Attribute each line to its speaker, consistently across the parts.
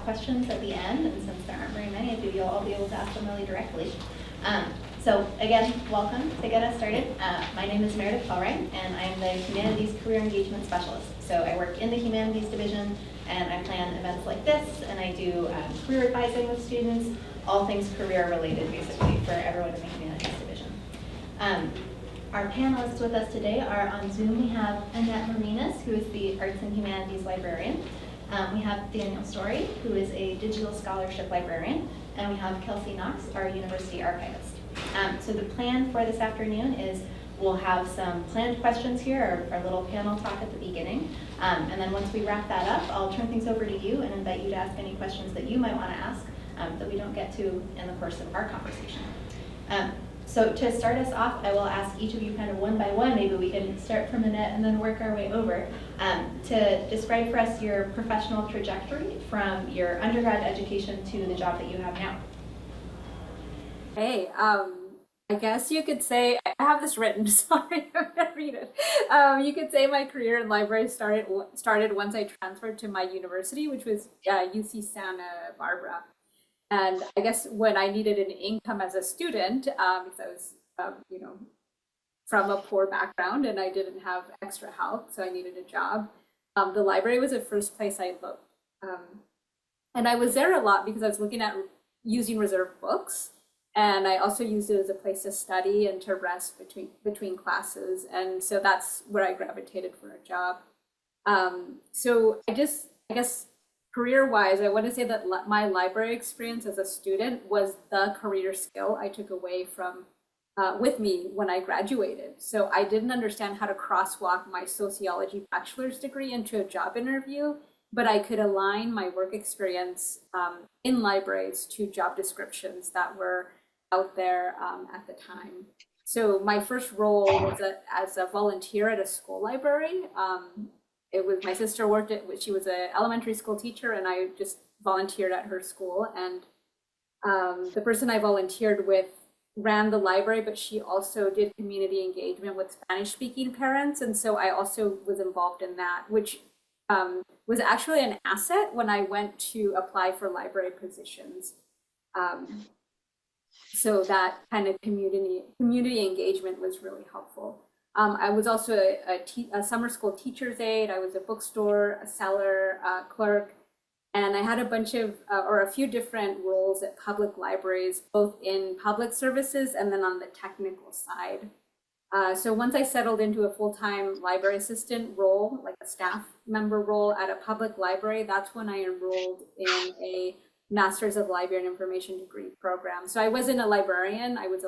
Speaker 1: questions at the end, and since there aren't very many of you, you'll all be able to ask them really directly. So again, welcome to get us started. My name is Meredith Pelray, and I am the Humanities Career Engagement Specialist. So I work in the Humanities Division, and I plan events like this, and I do career advising with students, all things career related basically for everyone in the Humanities Division. Our panelists with us today are on Zoom. We have Annette Marinas, who is the Arts and Humanities Librarian. We have Daniel Story, who is a Digital Scholarship Librarian. And we have Kelsey Knox, our University Archivist. So the plan for this afternoon is we'll have some planned questions here, our little panel talk at the beginning. And then once we wrap that up, I'll turn things over to you and invite you to ask any questions that you might want to ask that we don't get to in the course of our conversation. So to start us off, I will ask each of you kind of one by one, maybe we can start from Annette and then work our way over, to describe for us your professional trajectory from your undergrad education to the job that you have now.
Speaker 2: Hey, I guess you could say, I have this written, sorry, I'm gonna read it. You could say my career in library started once I transferred to my university, which was UC Santa Barbara. And I guess when I needed an income as a student, because I was, from a poor background and I didn't have extra help, so I needed a job. The library was the first place I looked. And I was there a lot because I was looking at using reserved books. And I also used it as a place to study and to rest between classes. And so that's where I gravitated for a job. So I guess career-wise, I want to say that my library experience as a student was the career skill I took away from with me when I graduated. So I didn't understand how to crosswalk my sociology bachelor's degree into a job interview, but I could align my work experience in libraries to job descriptions that were out there at the time. So my first role was as a volunteer at a school library. It was my sister worked at, she was an elementary school teacher, and I just volunteered at her school. And the person I volunteered with ran the library, but she also did community engagement with Spanish-speaking parents. And so I also was involved in that, which was actually an asset when I went to apply for library positions. So that kind of community engagement was really helpful. I was also a summer school teacher's aide. I was a bookstore, a seller, clerk, and I had a bunch of, or a few different roles at public libraries, both in public services and then on the technical side. So once I settled into a full-time library assistant role, like a staff member role at a public library, that's when I enrolled in a Master's of Library and Information degree program. So I wasn't a librarian, I was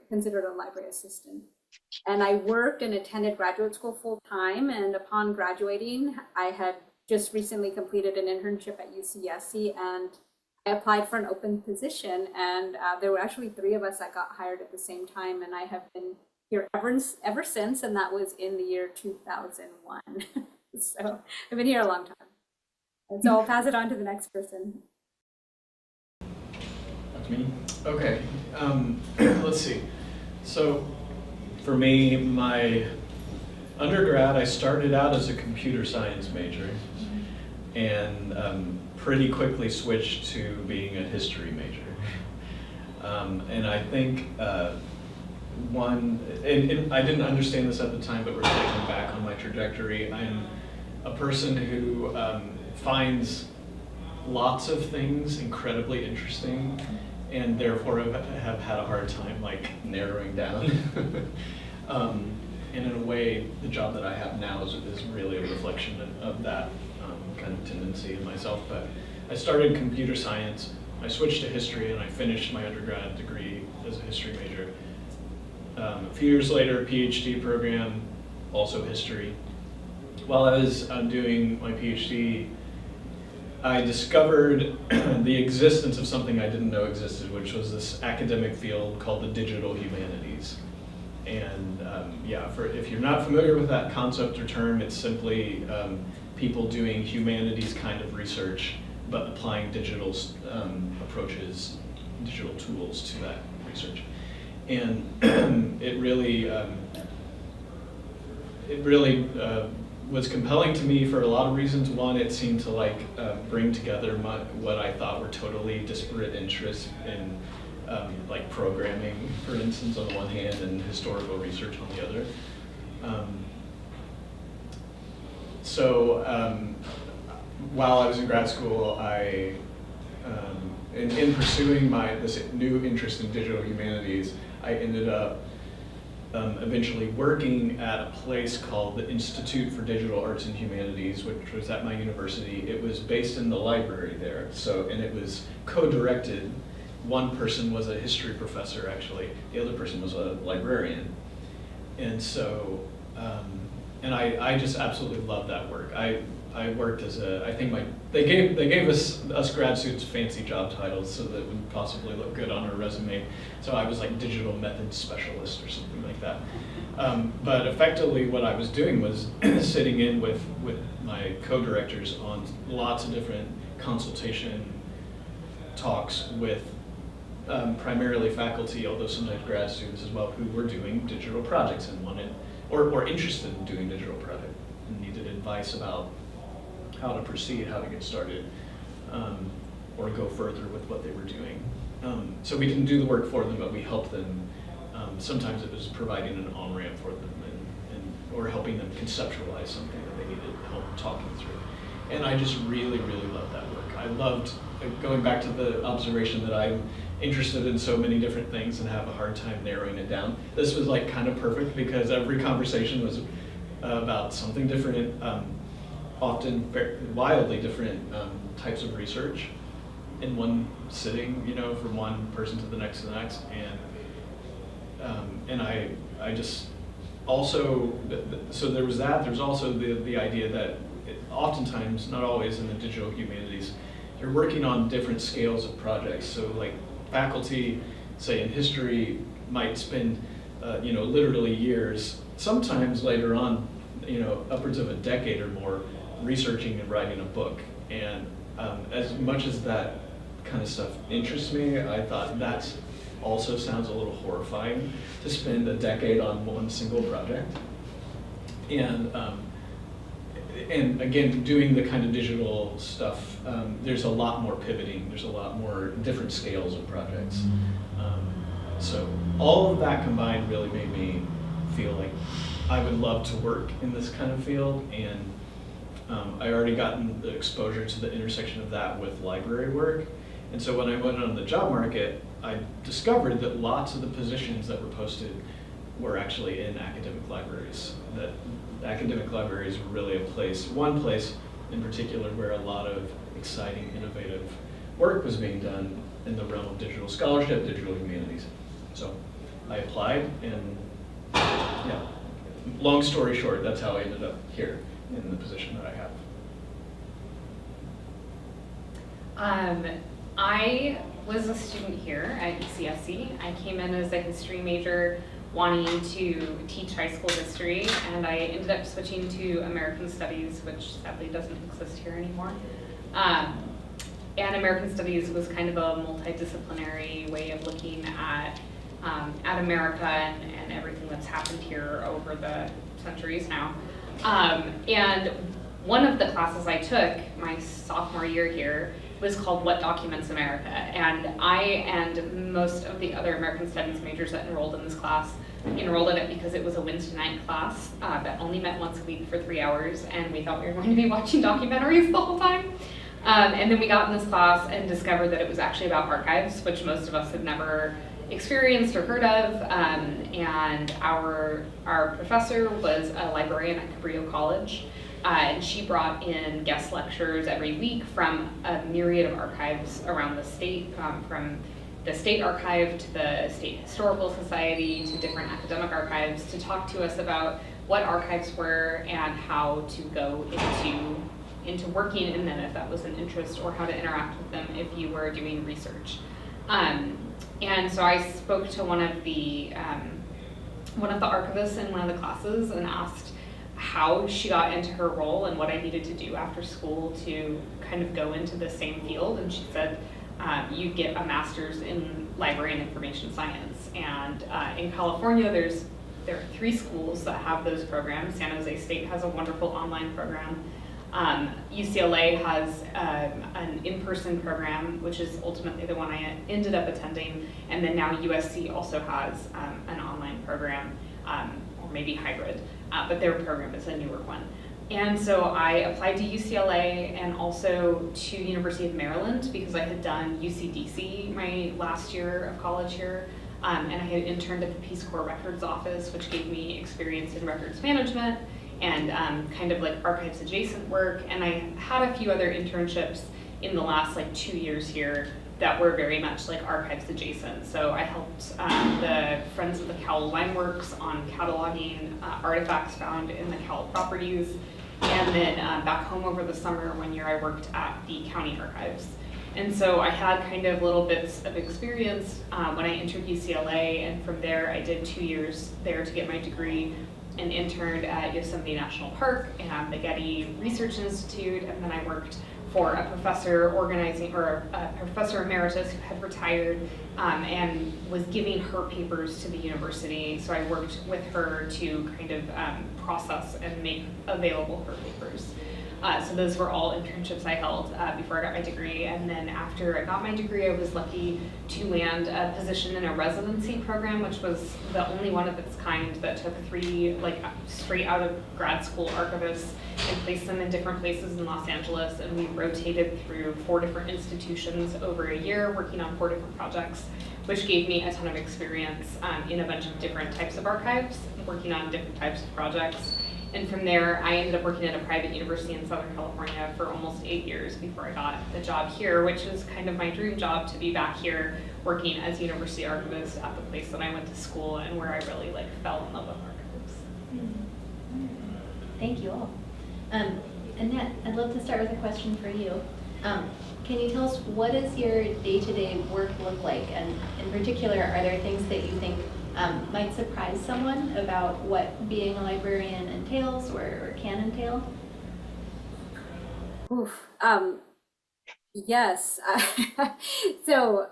Speaker 2: considered a library assistant. And I worked and attended graduate school full time. And upon graduating, I had just recently completed an internship at UCSC, and I applied for an open position. And there were actually 3 of us that got hired at the same time. And I have been here ever since, and that was in the year 2001. So I've been here a long time. And so I'll pass it on to the next person.
Speaker 3: That's me. Okay, let's see. So for me, my undergrad, I started out as a computer science major and pretty quickly switched to being a history major. And I think and I didn't understand this at the time, but reflecting back on my trajectory, I'm a person who finds lots of things incredibly interesting and therefore have had a hard time like narrowing down. And in a way, the job that I have now is really a reflection of that kind of tendency in myself. But I started computer science, I switched to history, and I finished my undergrad degree as a history major. A few years later, PhD program, also history. While I was doing my PhD, I discovered the existence of something I didn't know existed, which was this academic field called the digital humanities. And if you're not familiar with that concept or term, it's simply people doing humanities kind of research, but applying digital approaches, digital tools to that research. And it really was compelling to me for a lot of reasons. One, it seemed to like bring together what I thought were totally disparate interests in like programming, for instance, on the one hand, and historical research on the other. While I was in grad school, in pursuing this new interest in digital humanities, I ended up eventually working at a place called the Institute for Digital Arts and Humanities, which was at my university. It was based in the library there, and it was co-directed. One person was a history professor, actually. The other person was a librarian. And so, and I just absolutely loved that work. I worked as they gave us grad students fancy job titles so that it would possibly look good on our resume. So I was like digital methods specialist or something like that. But effectively what I was doing was sitting in with my co-directors on lots of different consultation talks with primarily faculty, although sometimes grad students as well, who were doing digital projects and wanted, or interested in doing digital projects and needed advice about how to proceed, how to get started, or go further with what they were doing. So we didn't do the work for them, but we helped them. Sometimes it was providing an on-ramp for them or helping them conceptualize something that they needed help talking through. And I just really, really loved that work. I loved, going back to the observation that I'm interested in so many different things and have a hard time narrowing it down. This was like kind of perfect because every conversation was about something different, often wildly different types of research in one sitting, from one person to the next, and I just also, so there was that. There's also the idea that oftentimes, not always in the digital humanities, you're working on different scales of projects. So like faculty, say in history, might spend literally years, sometimes later on, upwards of a decade or more, researching and writing a book. And as much as that kind of stuff interests me, I thought that also sounds a little horrifying to spend a decade on one single project. And again, doing the kind of digital stuff, there's a lot more pivoting, there's a lot more different scales of projects. So all of that combined really made me feel like I would love to work in this kind of field, and I already gotten the exposure to the intersection of that with library work. And so when I went on the job market, I discovered that lots of the positions that were posted were actually in academic libraries. That academic libraries were really one place in particular where a lot of exciting, innovative work was being done in the realm of digital scholarship, digital humanities. So I applied, and yeah, long story short, that's how I ended up here in the position that I have.
Speaker 4: I was a student here at UCSC. I came in as a history major wanting to teach high school history, and I ended up switching to American Studies, which sadly doesn't exist here anymore. And American Studies was kind of a multidisciplinary way of looking at America and everything that's happened here over the centuries now. And one of the classes I took my sophomore year here was called What Documents America? And I and most of the other American Studies majors that enrolled in this class enrolled in it because it was a Wednesday night class that only met once a week for 3 hours, and we thought we were going to be watching documentaries the whole time. And then we got in this class and discovered that it was actually about archives, which most of us had never experienced or heard of. And our professor was a librarian at Cabrillo College. And she brought in guest lecturers every week from a myriad of archives around the state, from the State Archive to the State Historical Society to different academic archives, to talk to us about what archives were and how to go into working in them if that was an interest, or how to interact with them if you were doing research. And so I spoke to one of the archivists in one of the classes and asked how she got into her role and what I needed to do after school to kind of go into the same field. And she said, you get a master's in library and information science. And in California, there's there are 3 schools that have those programs. San Jose State has a wonderful online program. UCLA has an in-person program, which is ultimately the one I ended up attending, and then now USC also has an online program, or maybe hybrid, but their program is a newer one. And so I applied to UCLA and also to University of Maryland because I had done UCDC my last year of college here, and I had interned at the Peace Corps Records Office, which gave me experience in records management and kind of like archives adjacent work. And I had a few other internships in the last like 2 years here that were very much like archives adjacent. So I helped the Friends of the Cowell Lime Works on cataloging artifacts found in the Cowell properties. And then back home over the summer, 1 year I worked at the county archives. And so I had kind of little bits of experience when I entered UCLA, and from there I did 2 years there to get my degree and interned at Yosemite National Park and the Getty Research Institute, and then I worked for a professor organizing, or a professor emeritus who had retired and was giving her papers to the university. So I worked with her to kind of process and make available her papers. So those were all internships I held before I got my degree. And then after I got my degree, I was lucky to land a position in a residency program, which was the only one of its kind that took 3 like straight out of grad school archivists and placed them in different places in Los Angeles. And we rotated through 4 different institutions over a year, working on 4 different projects, which gave me a ton of experience in a bunch of different types of archives, working on different types of projects. And from there, I ended up working at a private university in Southern California for almost 8 years before I got the job here, which is kind of my dream job, to be back here working as university archivist at the place that I went to school and where I really like fell in love with archives.
Speaker 1: Thank you all. Annette, I'd love to start with a question for you. Can you tell us, what does your day-to-day work look like? And in particular, are there things that you think might surprise someone about what being a librarian entails or can entail?
Speaker 2: Oof. Yes. So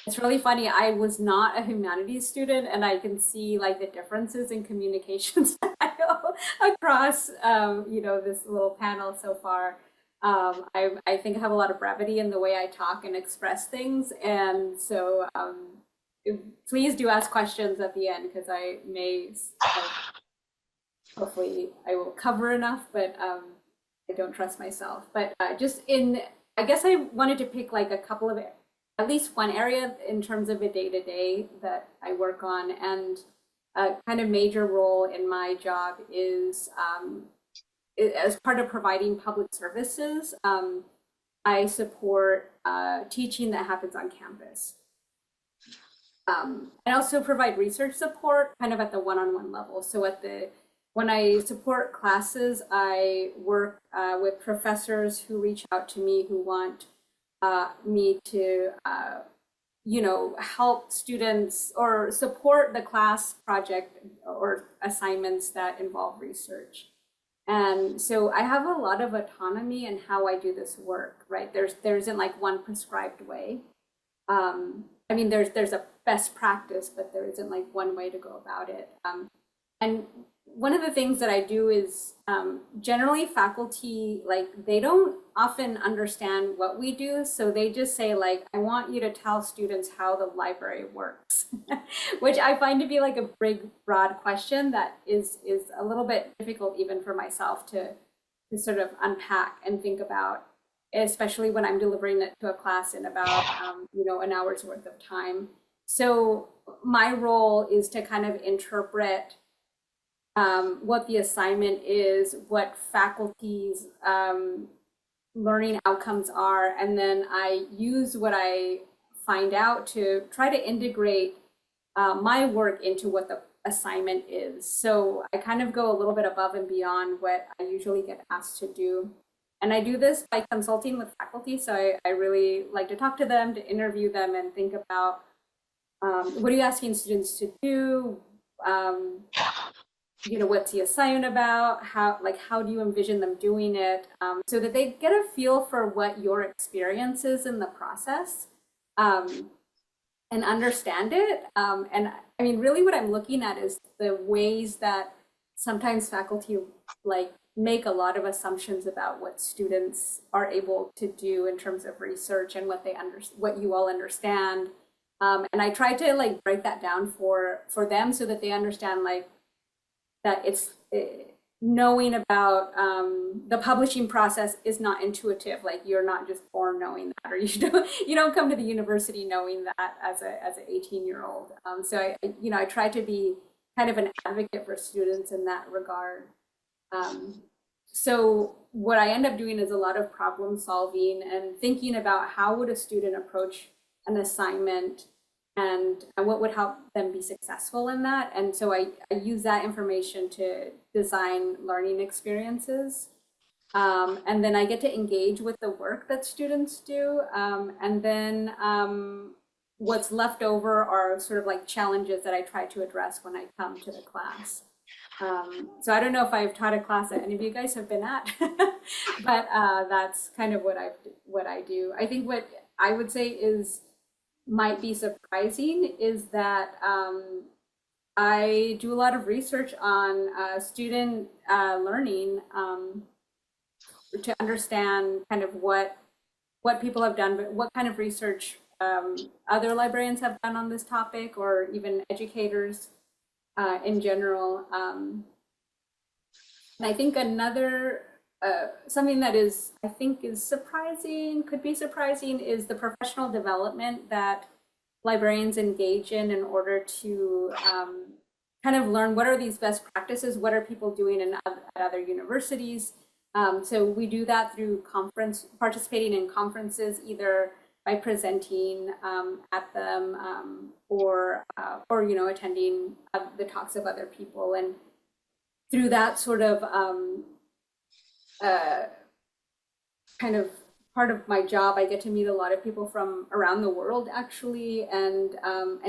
Speaker 2: it's really funny. I was not a humanities student, and I can see like the differences in communication style across this little panel so far. I think I have a lot of brevity in the way I talk and express things, and so please do ask questions at the end, because I may, hopefully I will cover enough, but I don't trust myself. But I guess I wanted to pick like a couple of, at least one area in terms of a day-to-day that I work on, and a kind of major role in my job is as part of providing public services, I support teaching that happens on campus. I also provide research support kind of at the one-on-one level. So when I support classes, I work with professors who reach out to me who want me to help students or support the class project or assignments that involve research. And so I have a lot of autonomy in how I do this work, right? There isn't like one prescribed way. I mean, there's a best practice, but there isn't like one way to go about it. And one of the things that I do is generally faculty, like they don't often understand what we do. So they just say like, I want you to tell students how the library works, which I find to be like a big, broad question that is a little bit difficult even for myself to sort of unpack and think about, especially when I'm delivering it to a class in about an hour's worth of time. So my role is to kind of interpret what the assignment is, what faculty's learning outcomes are, and then I use what I find out to try to integrate my work into what the assignment is. So I kind of go a little bit above and beyond what I usually get asked to do. And I do this by consulting with faculty. So I really like to talk to them, to interview them, and think about what are you asking students to do? What's the assignment about? How do you envision them doing it? So that they get a feel for what your experience is in the process. and understand it. And I mean, really what I'm looking at is the ways that sometimes faculty like make a lot of assumptions about what students are able to do in terms of research and what you all understand. And I try to like break that down for them so that they understand like that knowing about the publishing process is not intuitive. Like you're not just born knowing that, or you don't come to the university knowing that as an 18-year-old. So I try to be kind of an advocate for students in that regard. So what I end up doing is a lot of problem solving and thinking about how would a student approach an assignment and what would help them be successful in that. And so I use that information to design learning experiences. And then I get to engage with the work that students do. And then what's left over are sort of like challenges that I try to address when I come to the class. So I don't know if I've taught a class that any of you guys have been at, but that's kind of what I do. I think what I would say might be surprising is that I do a lot of research on student learning to understand kind of what people have done, but what kind of research other librarians have done on this topic, or even educators in general. And I think another something that I think could be surprising, is the professional development that librarians engage in order to kind of learn what are these best practices, what are people doing at other universities. So we do that through participating in conferences, either by presenting at them or attending the talks of other people, and through that sort of kind of part of my job, I get to meet a lot of people from around the world, actually, and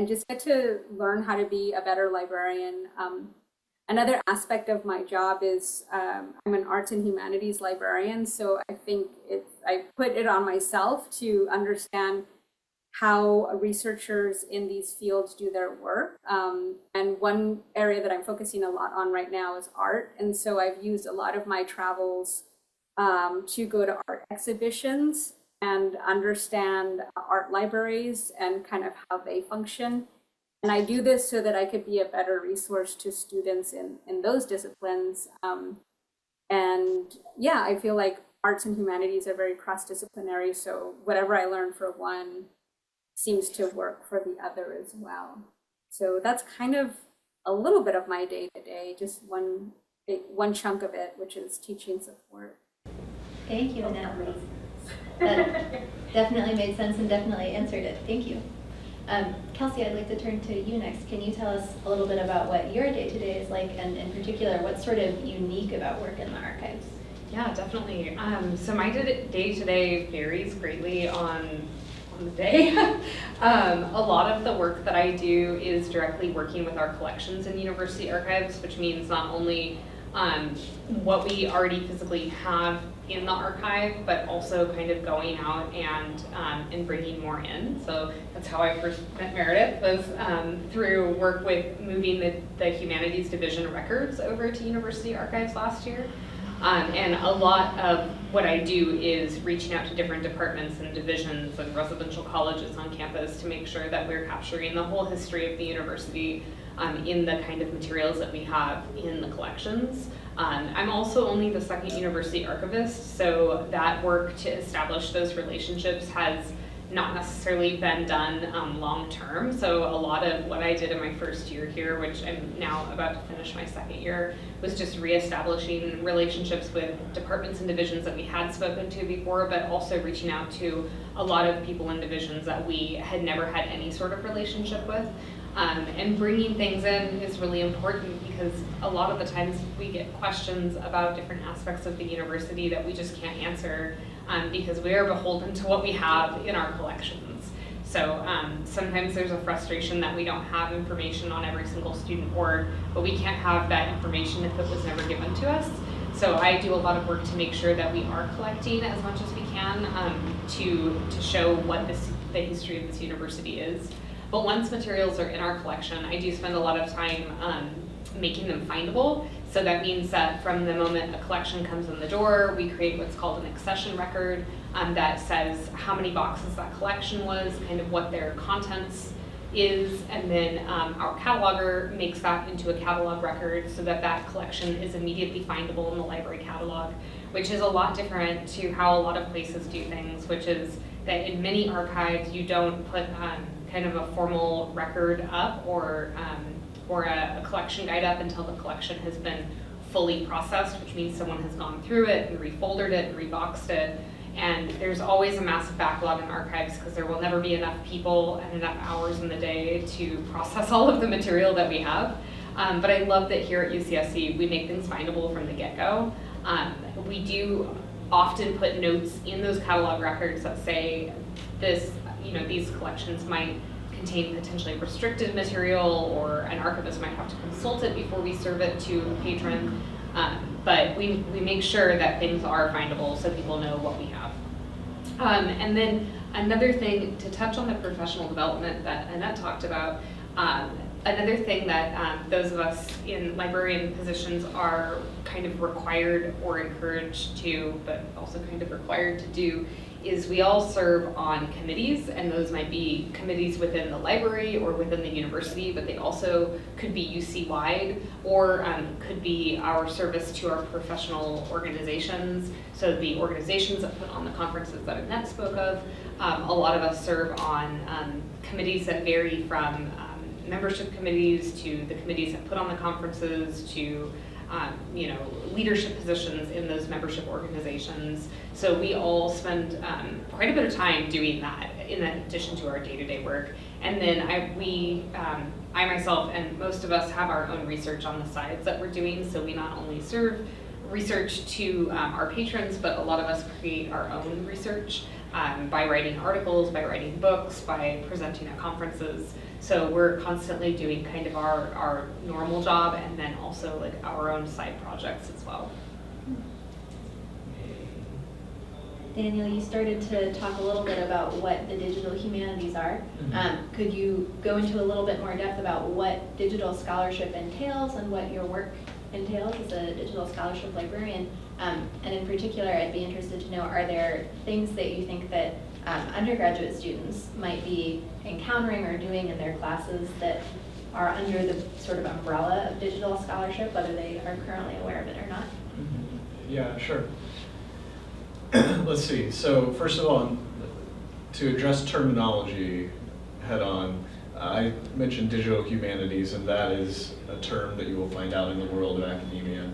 Speaker 2: just get to learn how to be a better librarian. Another aspect of my job is I'm an arts and humanities librarian, so I think I put it on myself to understand how researchers in these fields do their work. And one area that I'm focusing a lot on right now is art. And so I've used a lot of my travels to go to art exhibitions and understand art libraries and kind of how they function. And I do this so that I could be a better resource to students in those disciplines. And yeah, I feel like arts and humanities are very cross-disciplinary. So whatever I learn for one seems to work for the other as well. So that's kind of a little bit of my day-to-day, just one chunk of it, which is teaching support.
Speaker 1: Thank you, Annette. That definitely made sense and definitely answered it. Thank you. Kelsey, I'd like to turn to you next. Can you tell us a little bit about what your day-to-day is like, and in particular, what's sort of unique about work in the archives?
Speaker 4: Yeah, definitely. So my day-to-day varies greatly on the day. A lot of the work that I do is directly working with our collections in university archives, which means not only what we already physically have in the archive, but also kind of going out and bringing more in. So that's how I first met Meredith, was through work with moving the humanities division records over to university archives last year. And a lot of what I do is reaching out to different departments and divisions and residential colleges on campus to make sure that we're capturing the whole history of the university in the kind of materials that we have in the collections. I'm also only the second university archivist, so that work to establish those relationships has not necessarily been done long term. So a lot of what I did in my first year here, which I'm now about to finish my second year, was just reestablishing relationships with departments and divisions that we had spoken to before, but also reaching out to a lot of people in divisions that we had never had any sort of relationship with. And bringing things in is really important, because a lot of the times we get questions about different aspects of the university that we just can't answer because we are beholden to what we have in our collections. So sometimes there's a frustration that we don't have information on every single student board, but we can't have that information if it was never given to us. So I do a lot of work to make sure that we are collecting as much as we can to show what the history of this university is. But once materials are in our collection, I do spend a lot of time making them findable. So that means that from the moment a collection comes in the door, we create what's called an accession record that says how many boxes that collection was, kind of what their contents is, and then our cataloger makes that into a catalog record so that that collection is immediately findable in the library catalog, which is a lot different to how a lot of places do things, which is that in many archives you don't put kind of a formal record up or a collection guide up until the collection has been fully processed, which means someone has gone through it and refoldered it and reboxed it. And there's always a massive backlog in archives because there will never be enough people and enough hours in the day to process all of the material that we have. But I love that here at UCSC we make things findable from the get-go. We do often put notes in those catalog records that say this, these collections might contain potentially restricted material, or an archivist might have to consult it before we serve it to a patron. But we make sure that things are findable so people know what we have. And then another thing, to touch on the professional development that Annette talked about, another thing that those of us in librarian positions are kind of required or encouraged to, but also kind of required to do, is we all serve on committees, and those might be committees within the library or within the university, but they also could be UC-wide, or could be our service to our professional organizations. So the organizations that put on the conferences that Annette spoke of, a lot of us serve on committees that vary from membership committees to the committees that put on the conferences to leadership positions in those membership organizations. So we all spend quite a bit of time doing that in addition to our day-to-day work. And then I myself and most of us have our own research on the sides that we're doing. So we not only serve research to our patrons, but a lot of us create our own research by writing articles, by writing books, by presenting at conferences. So we're constantly doing kind of our normal job and then also like our own side projects as well.
Speaker 1: Daniel, you started to talk a little bit about what the digital humanities are. Could you go into a little bit more depth about what digital scholarship entails and what your work entails as a digital scholarship librarian? And in particular, I'd be interested to know, are there things that you think that undergraduate students might be encountering or doing in their classes that are under the sort of umbrella of digital scholarship, whether they are currently aware of it or not?
Speaker 3: Yeah, sure. Let's see. So first of all, to address terminology head on, I mentioned digital humanities, and that is a term that you will find out in the world of academia.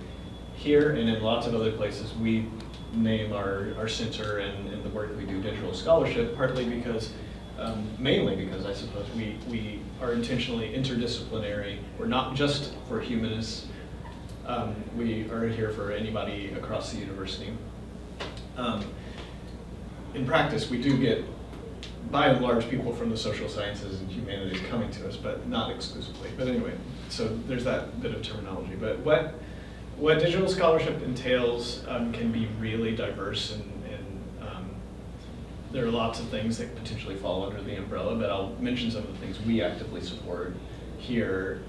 Speaker 3: Here and in lots of other places, we name our center and the work we do digital scholarship, partly because, mainly because I suppose we are intentionally interdisciplinary. We're not just for humanists. We are here for anybody across the university. In practice, we do get, by and large, people from the social sciences and humanities coming to us, but not exclusively. But anyway, so there's that bit of terminology. But what digital scholarship entails can be really diverse, and there are lots of things that potentially fall under the umbrella, but I'll mention some of the things we actively support here.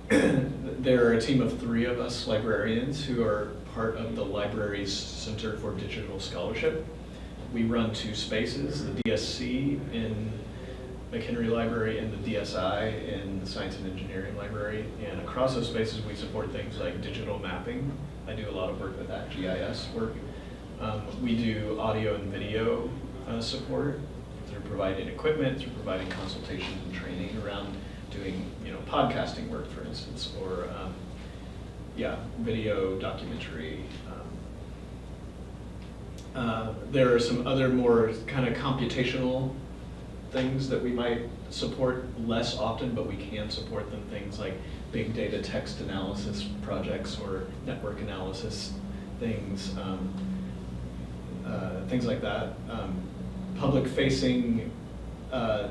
Speaker 3: There are a team of 3 of us librarians who are part of the library's Center for Digital Scholarship. We run 2 spaces, the DSC in McHenry Library and the DSI in the Science and Engineering Library. And across those spaces, we support things like digital mapping. I do a lot of work with that, GIS work. We do audio and video support through providing equipment, through providing consultation and training around doing, podcasting work, for instance, or video documentary. There are some other more kind of computational things that we might support less often, but we can support them, things like big data text analysis projects or network analysis things, things like that. Public-facing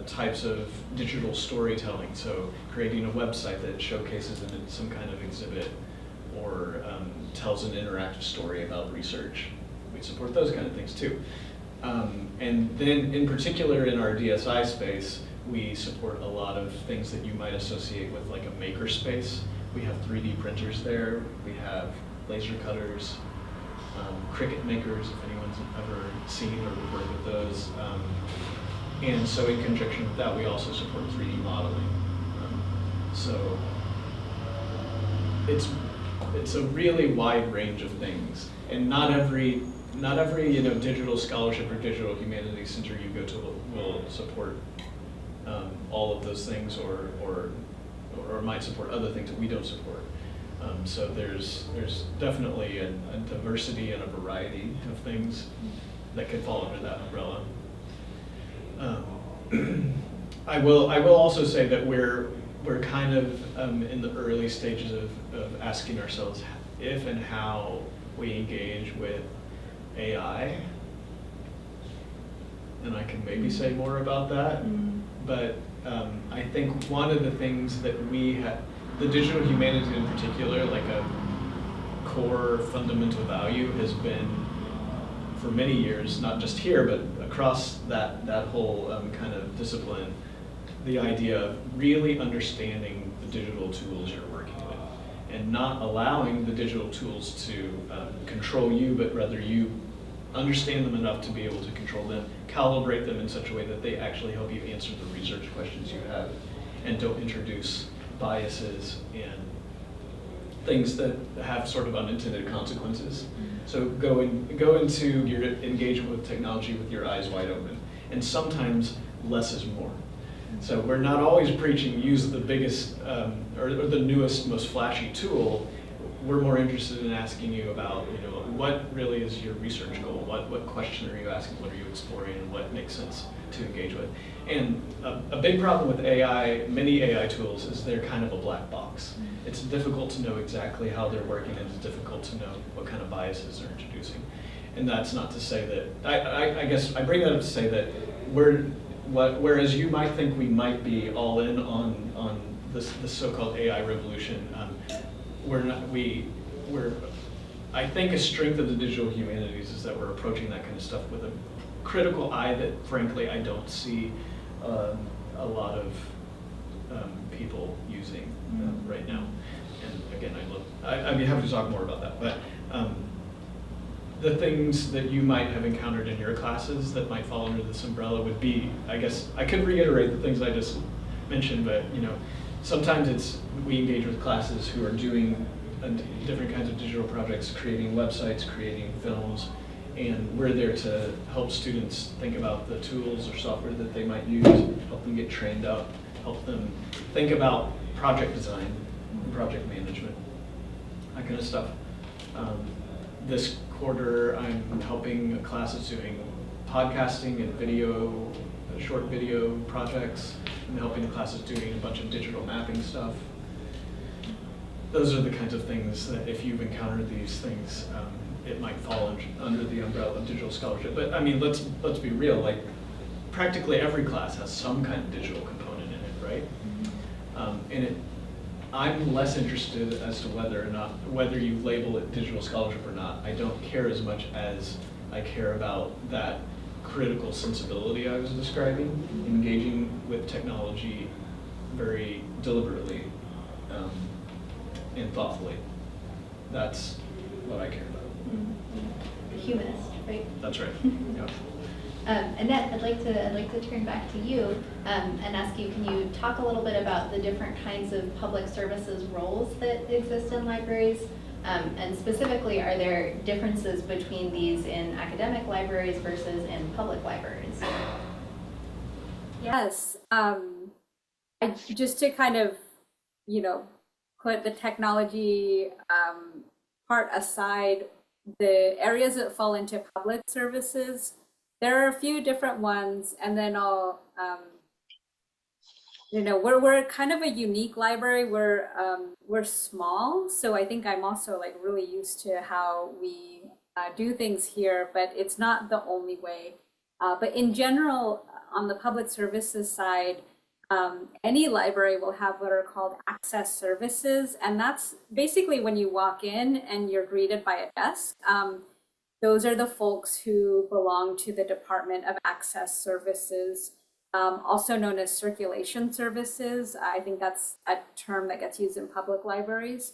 Speaker 3: types of digital storytelling, so creating a website that showcases some kind of exhibit or tells an interactive story about research. We support those kind of things too. And then in particular in our DSI space, We support a lot of things that you might associate with like a maker space. We have 3D printers there. We have laser cutters, Cricut makers, if anyone's ever seen or worked with those. And so in conjunction with that, we also support 3D modeling. So it's a really wide range of things, and not every digital scholarship or digital humanities center you go to will support all of those things, or might support other things that we don't support. So there's definitely a diversity and a variety of things that could fall under that umbrella. I will also say that we're kind of in the early stages of asking ourselves if and how we engage with AI. And I can maybe say more about that. But I think one of the things that we have, the digital humanities in particular, like a core fundamental value has been for many years, not just here, but across that whole kind of discipline, the idea of really understanding the digital tools you're working with and not allowing the digital tools to control you, but rather you understand them enough to be able to control them, calibrate them in such a way that they actually help you answer the research questions you have and don't introduce biases and things that have sort of unintended consequences. So go into your engagement with technology with your eyes wide open. And sometimes less is more. So we're not always preaching use the biggest or the newest, most flashy tool. We're more interested in asking you about, what really is your research goal? What question are you asking? What are you exploring? And what makes sense to engage with? And a big problem with AI, many AI tools, is they're kind of a black box. It's difficult to know exactly how they're working, and it's difficult to know what kind of biases they're introducing. And that's not to say that, I guess I bring that up to say that whereas you might think we might be all in on this so-called AI revolution, we're not. I think a strength of the digital humanities is that we're approaching that kind of stuff with a critical eye that, frankly, I don't see a lot of people using right now. And again, I'd be happy to talk more about that. But the things that you might have encountered in your classes that might fall under this umbrella would be, I guess, I could reiterate the things I just mentioned, but sometimes we engage with classes who are doing different kinds of digital projects, creating websites, creating films, and we're there to help students think about the tools or software that they might use, help them get trained up, help them think about project design and project management, that kind of stuff. This quarter, I'm helping classes doing podcasting and short video projects. I'm helping the classes doing a bunch of digital mapping stuff. Those are the kinds of things that if you've encountered these things, it might fall under the umbrella of digital scholarship. But I mean, let's be real. Like, practically every class has some kind of digital component in it, right? I'm less interested as to whether you label it digital scholarship or not. I don't care as much as I care about that critical sensibility I was describing, engaging with technology very deliberately and thoughtfully. That's what I care about.
Speaker 1: Humanist, right?
Speaker 3: That's right. Yeah.
Speaker 1: Annette, I'd like to turn back to you and ask you, can you talk a little bit about the different kinds of public services roles that exist in libraries? And specifically, are there differences between these in academic libraries versus in public libraries?
Speaker 2: Yes. Just to kind of, put the technology part aside, the areas that fall into public services, there are a few different ones, and then I'll, we're kind of a unique library. We're small, so I think I'm also like really used to how we do things here, but it's not the only way. But in general, on the public services side, any library will have what are called access services, and that's basically when you walk in and you're greeted by a desk. Those are the folks who belong to the Department of Access Services. also known as circulation services. I think that's a term that gets used in public libraries.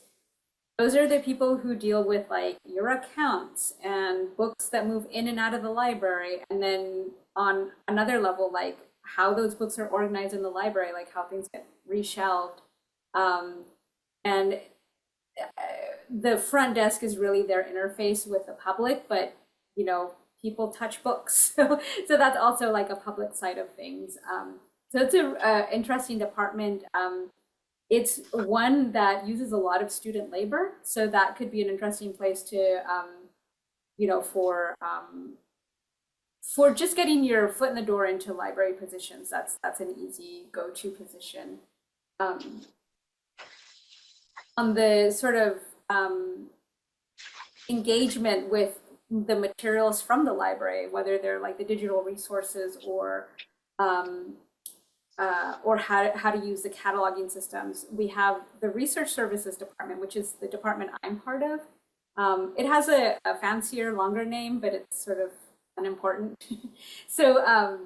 Speaker 2: Those are the people who deal with like your accounts and books that move in and out of the library. And then on another level, like how those books are organized in the library, like how things get reshelved. And the front desk is really their interface with the public, but you know, people touch books. So that's also like a public side of things. So it's a interesting department. It's one that uses a lot of student labor, so that could be an interesting place to, you know, for just getting your foot in the door into library positions. That's an easy go-to position. On the sort of engagement with the materials from the library, whether they're like the digital resources or how to use the cataloging systems. We have the research services department, which is the department I'm part of. It has a fancier, longer name, but it's sort of unimportant. So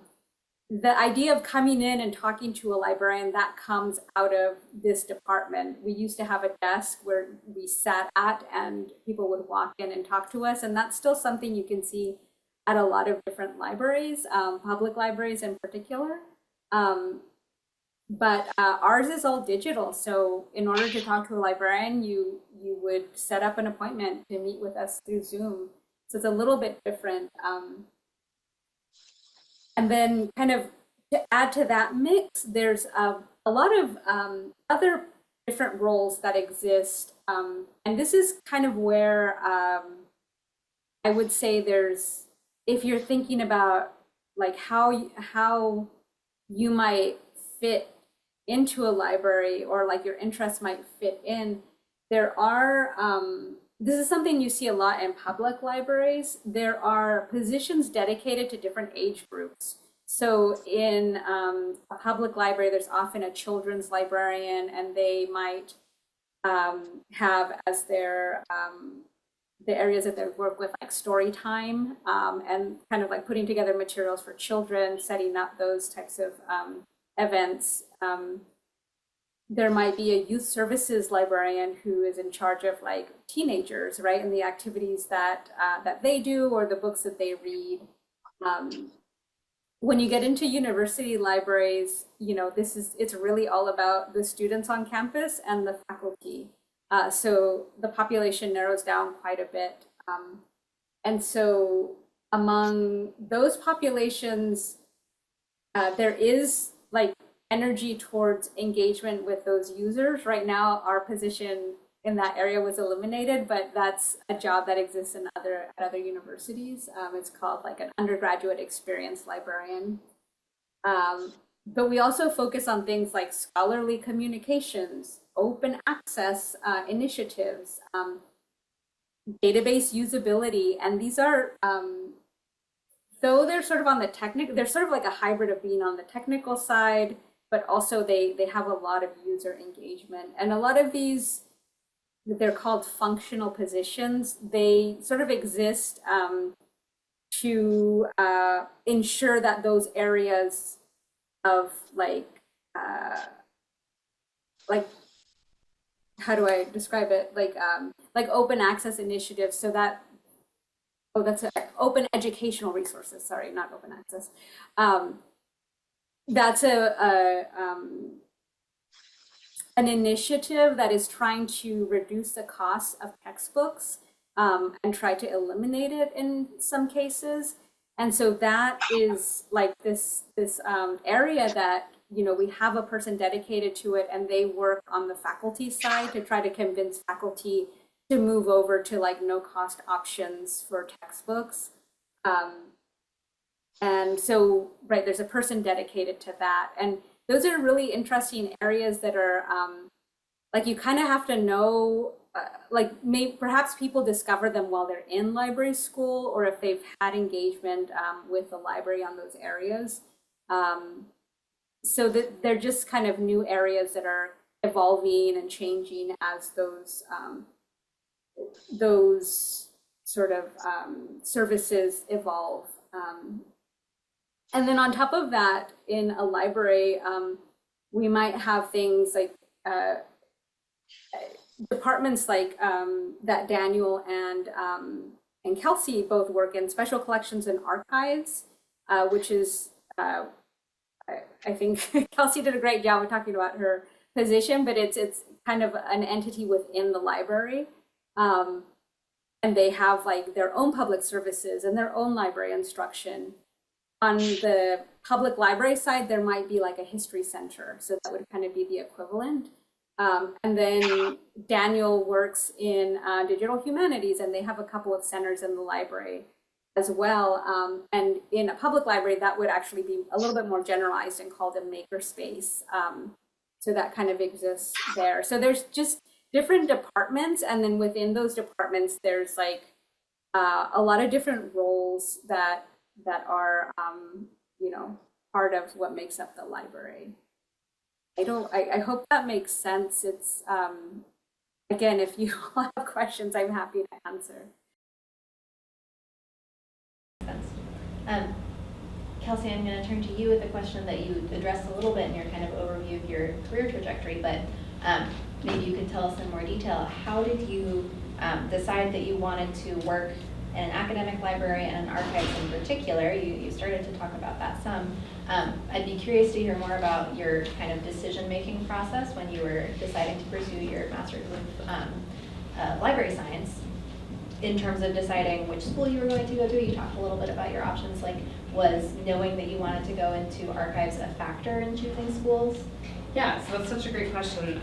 Speaker 2: the idea of coming in and talking to a librarian, that comes out of this department. We used to have a desk where we sat at and people would walk in and talk to us. And that's still something you can see at a lot of different libraries, public libraries in particular. But ours is all digital. So in order to talk to a librarian, you would set up an appointment to meet with us through Zoom. So it's a little bit different. And then kind of to add to that mix, there's a lot of other different roles that exist. And this is kind of where I would say there's, if you're thinking about like how you might fit into a library or like your interests might fit in, there are, this is something you see a lot in public libraries. There are positions dedicated to different age groups. So in a public library, there's often a children's librarian, and they might have as their, the areas that they work with, like story time, and kind of like putting together materials for children, setting up those types of events. There might be a youth services librarian who is in charge of like teenagers, right, and the activities that that they do or the books that they read. When you get into university libraries, you know, it's really all about the students on campus and the faculty. So the population narrows down quite a bit. And so among those populations, there is like energy towards engagement with those users. Right now, our position in that area was eliminated, but that's a job that exists in other universities. It's called like an undergraduate experience librarian. But we also focus on things like scholarly communications, open access initiatives, database usability, and these are, though they're sort of on the technical, they're sort of like a hybrid of being on the technical side, but also they have a lot of user engagement. And a lot of these, they're called functional positions. They sort of exist to ensure that those areas of like how do I describe it? Like open access initiatives, so that, oh, that's open educational resources. Sorry, not open access. That's an initiative that is trying to reduce the cost of textbooks and try to eliminate it in some cases. And so that is like this area that, you know, we have a person dedicated to it, and they work on the faculty side to try to convince faculty to move over to like no cost options for textbooks. And so, right, there's a person dedicated to that. And those are really interesting areas that are like you kind of have to know, like perhaps people discover them while they're in library school, or if they've had engagement with the library on those areas. So that they're just kind of new areas that are evolving and changing as those sort of services evolve. And then on top of that, in a library, we might have things like departments like that Daniel and Kelsey both work in, special collections and archives, which is, I think Kelsey did a great job of talking about her position, but it's kind of an entity within the library. And they have like their own public services and their own library instruction. On the public library side, there might be like a history center. So that would kind of be the equivalent. And then Daniel works in digital humanities, and they have a couple of centers in the library as well. And in a public library, that would actually be a little bit more generalized and called a makerspace. So that kind of exists there. So there's just different departments, and then within those departments, there's like a lot of different roles that are, part of what makes up the library. I hope that makes sense. It's, again, if you have questions, I'm happy to answer.
Speaker 1: Kelsey, I'm going to turn to you with a question that you addressed a little bit in your kind of overview of your career trajectory, but maybe you could tell us in more detail. How did you decide that you wanted to work in an academic library and an archives in particular? You started to talk about that some. I'd be curious to hear more about your kind of decision-making process when you were deciding to pursue your master's of library science, in terms of deciding which school you were going to go to. You talked a little bit about your options. Like, was knowing that you wanted to go into archives a factor in choosing schools?
Speaker 4: Yeah, so that's such a great question.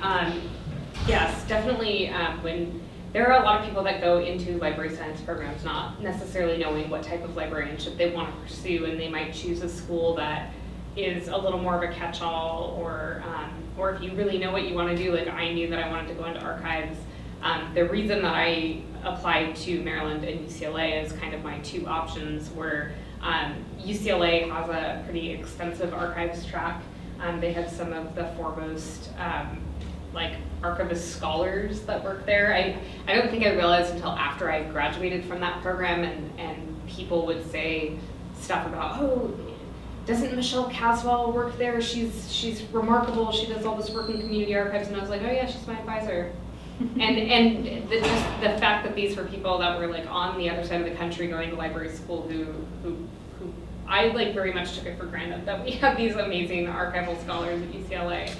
Speaker 4: Yes, definitely. When there are a lot of people that go into library science programs not necessarily knowing what type of librarianship they want to pursue, and they might choose a school that is a little more of a catch-all, or if you really know what you want to do, like I knew that I wanted to go into archives. The reason that I applied to Maryland and UCLA as kind of my two options were UCLA has a pretty extensive archives track. They have some of the foremost like archivist scholars that work there. I don't think I realized until after I graduated from that program, and people would say stuff about, oh, doesn't Michelle Caswell work there? She's remarkable. She does all this work in community archives. And I was like, oh yeah, she's my advisor. and just the fact that these were people that were like on the other side of the country going to library school who I like very much took it for granted that we have these amazing archival scholars at UCLA.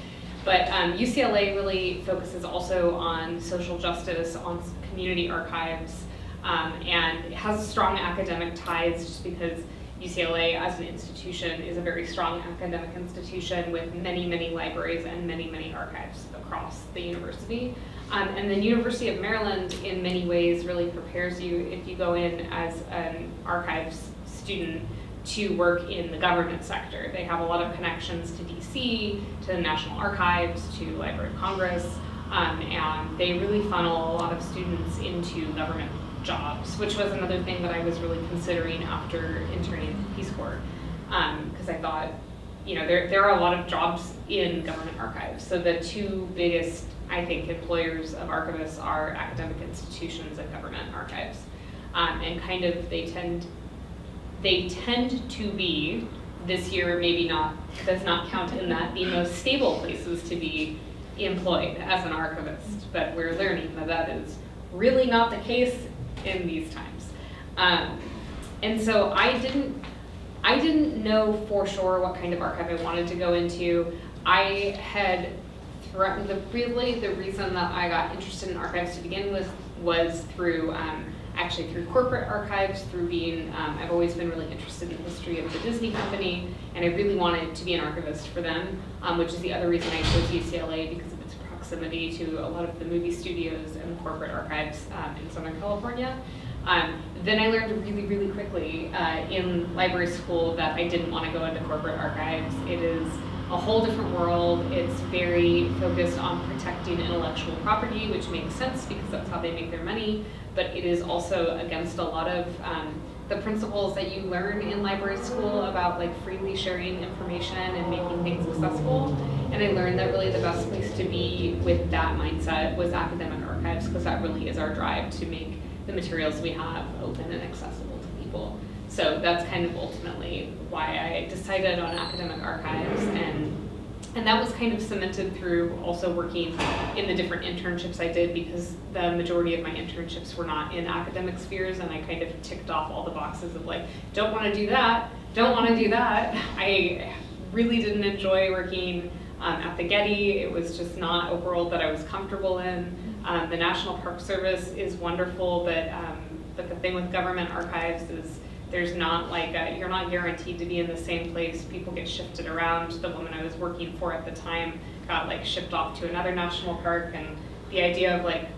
Speaker 4: But UCLA really focuses also on social justice, on community archives, and it has strong academic ties just because UCLA as an institution is a very strong academic institution with many, many libraries and many, many archives across the university. And the University of Maryland in many ways really prepares you, if you go in as an archives student, to work in the government sector. They have a lot of connections to DC, to the National Archives, to Library of Congress, and they really funnel a lot of students into government jobs, which was another thing that I was really considering after interning at the Peace Corps, because I thought, there are a lot of jobs in government archives. So the two biggest, I think, employers of archivists are academic institutions and government archives, and kind of they tend to be, this year maybe not, does not count in that, the most stable places to be employed as an archivist, but we're learning that is really not the case in these times. And so I didn't know for sure what kind of archive I wanted to go into. I had the reason that I got interested in archives to begin with was through actually through corporate archives, through being, I've always been really interested in the history of the Disney company, and I really wanted to be an archivist for them, which is the other reason I chose UCLA, because of its proximity to a lot of the movie studios and the corporate archives in Southern California. Then I learned really, really quickly in library school that I didn't want to go into corporate archives. It is a whole different world. It's very focused on protecting intellectual property, which makes sense because that's how they make their money, but it is also against a lot of the principles that you learn in library school about like freely sharing information and making things accessible. And I learned that really the best place to be with that mindset was academic archives, because that really is our drive to make the materials we have open and accessible to people. So that's kind of ultimately why I decided on academic archives, and that was kind of cemented through also working in the different internships I did, because the majority of my internships were not in academic spheres, and I kind of ticked off all the boxes of like, don't want to do that, don't want to do that. I really didn't enjoy working at the Getty. It was just not a world that I was comfortable in. The National Park Service is wonderful, but the thing with government archives is there's not like you're not guaranteed to be in the same place. People get shifted around. The woman I was working for at the time got like shipped off to another national park, and the idea of like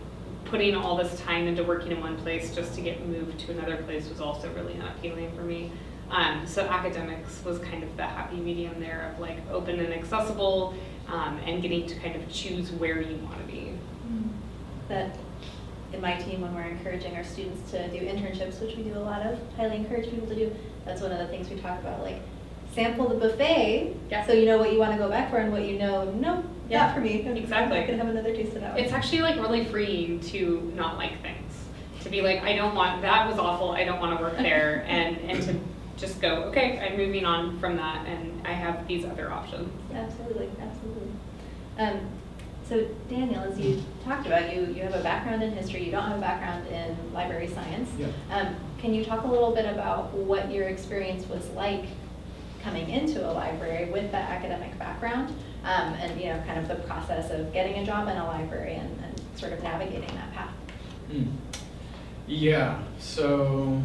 Speaker 4: putting all this time into working in one place just to get moved to another place was also really unappealing for me. So academics was kind of the happy medium there of like open and accessible, and getting to kind of choose where you want to be.
Speaker 1: That in my team, when we're encouraging our students to do internships, which we do a lot of, highly encourage people to do, that's one of the things we talk about, like sample the buffet,
Speaker 4: Yeah.
Speaker 1: so you know what you want to go back for and what you know, no,
Speaker 4: Yeah,
Speaker 1: not for me.
Speaker 4: exactly.
Speaker 1: I'm not going to have another taste of that one.
Speaker 4: It's actually like really freeing to not like things. To be like, I don't want, that was awful, I don't want to work there, and to just go, okay, I'm moving on from that, and I have these other options.
Speaker 1: Absolutely, absolutely. So Daniel, as you talked about, you have a background in history, you don't have a background in library science.
Speaker 3: Yeah.
Speaker 1: Can you talk a little bit about what your experience was like coming into a library with that academic background, and kind of the process of getting a job in a library and sort of navigating that path?
Speaker 3: Yeah, so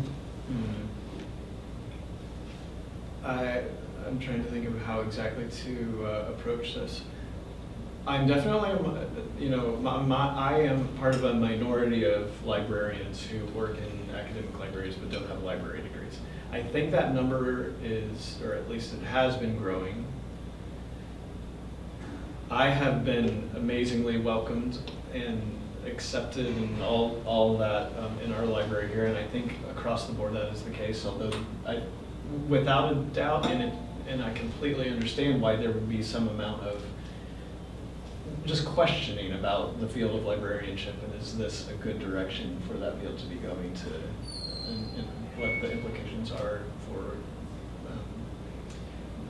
Speaker 3: I'm trying to think of how exactly to approach this. I'm definitely, I am part of a minority of librarians who work in academic libraries but don't have library degrees. I think that number is, or at least it has been growing. I have been amazingly welcomed and accepted and all that in our library here, and I think across the board that is the case, although without a doubt, and I completely understand why there would be some amount of just questioning about the field of librarianship, and is this a good direction for that field to be going to, and what the implications are for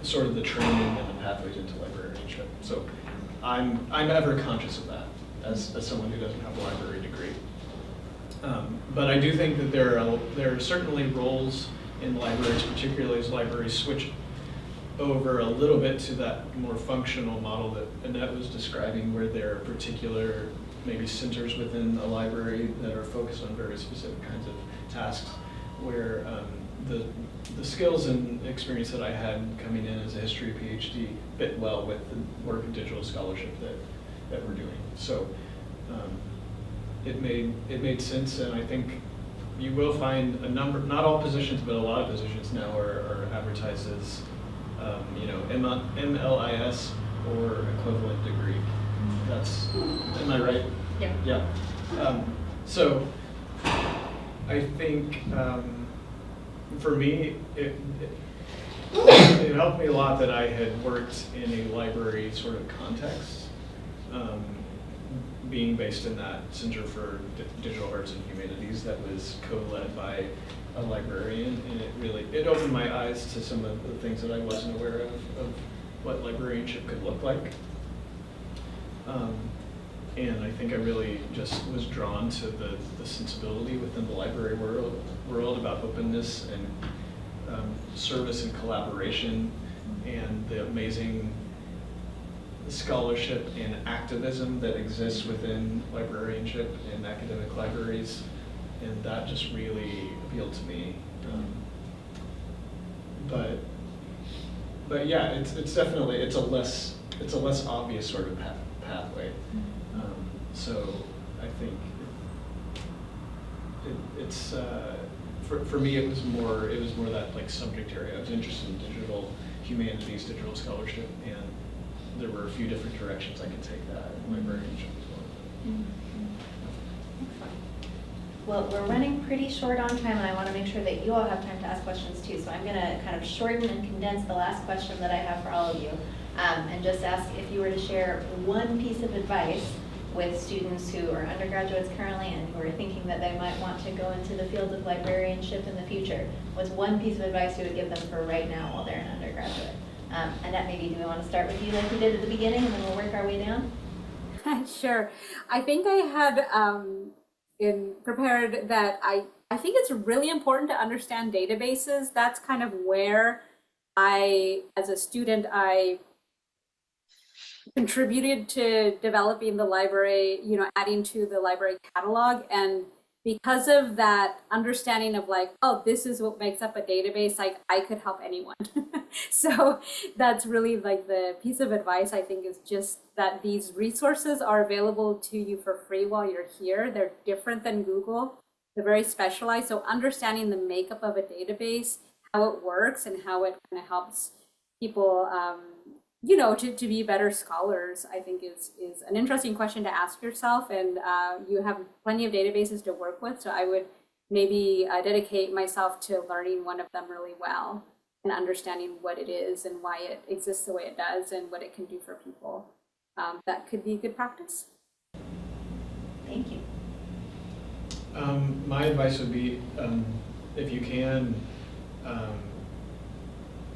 Speaker 3: sort of the training and the pathways into librarianship. So I'm ever conscious of that as someone who doesn't have a library degree. But I do think that there are certainly roles in libraries, particularly as libraries switch over a little bit to that more functional model that Annette was describing, where there are particular maybe centers within a library that are focused on very specific kinds of tasks, where the skills and experience that I had coming in as a history PhD fit well with the work of digital scholarship that we're doing. So it made sense, and I think you will find a number, not all positions, but a lot of positions now are advertised as MLIS or equivalent degree. Am I right?
Speaker 4: Yeah.
Speaker 3: Yeah. So I think for me, it helped me a lot that I had worked in a library sort of context, being based in that Center for Digital Arts and Humanities that was co-led by a librarian, and it opened my eyes to some of the things that I wasn't aware of what librarianship could look like. And I think I really just was drawn to the sensibility within the library world about openness and service and collaboration, and the amazing scholarship and activism that exists within librarianship and academic libraries. And that just really appealed to me. But yeah, it's definitely a less obvious sort of pathway. So I think it's for me it was more that like subject area. I was interested in digital humanities, digital scholarship, and there were a few different directions I could take that in librarianship as well.
Speaker 1: Well, we're running pretty short on time, and I want to make sure that you all have time to ask questions too. So I'm going to kind of shorten and condense the last question that I have for all of you, and just ask if you were to share one piece of advice with students who are undergraduates currently and who are thinking that they might want to go into the field of librarianship in the future? What's one piece of advice you would give them for right now while they're an undergraduate? Annette, maybe do we want to start with you like we did at the beginning, and then we'll work our way down?
Speaker 2: Sure. I think I had prepared that I think it's really important to understand databases. That's kind of where as a student, I contributed to developing the library, adding to the library catalog. And because of that understanding of like, oh, this is what makes up a database, like I could help anyone. So that's really like the piece of advice I think is just that these resources are available to you for free while you're here. They're different than Google. They're very specialized. So understanding the makeup of a database, how it works and how it kind of helps people to be better scholars, I think is an interesting question to ask yourself. And you have plenty of databases to work with. So I would maybe dedicate myself to learning one of them really well and understanding what it is and why it exists the way it does and what it can do for people. That could be a good practice.
Speaker 1: Thank you.
Speaker 3: My advice would be, if you can,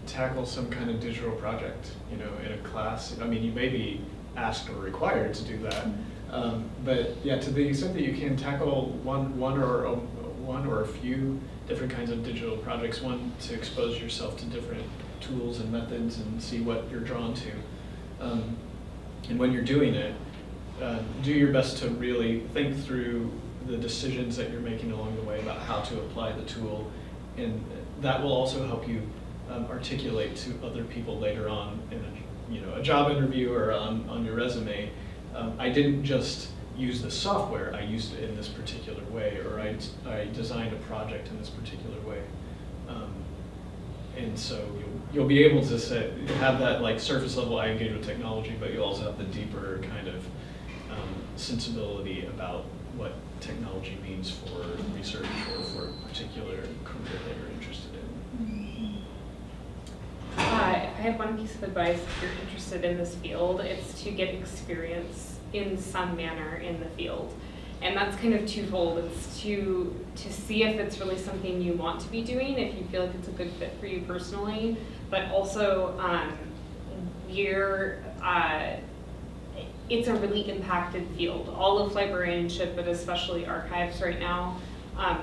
Speaker 3: tackle some kind of digital project, in a class. I mean, you may be asked or required to do that, but yeah, to the extent that you can tackle one or a few different kinds of digital projects, one to expose yourself to different tools and methods and see what you're drawn to, and when you're doing it, do your best to really think through the decisions that you're making along the way about how to apply the tool, and that will also help you articulate to other people later on in a job interview or on your resume. I didn't just use the software, I used it in this particular way, or I designed a project in this particular way. And so you'll be able to have that like surface level, I engage with technology, but you'll also have the deeper kind of sensibility about what technology means for research or for a particular career that you're interested in.
Speaker 4: I have one piece of advice if you're interested in this field. It's to get experience in some manner in the field. And that's kind of twofold. It's to see if it's really something you want to be doing, if you feel like it's a good fit for you personally, but also it's a really impacted field. All of librarianship, but especially archives right now,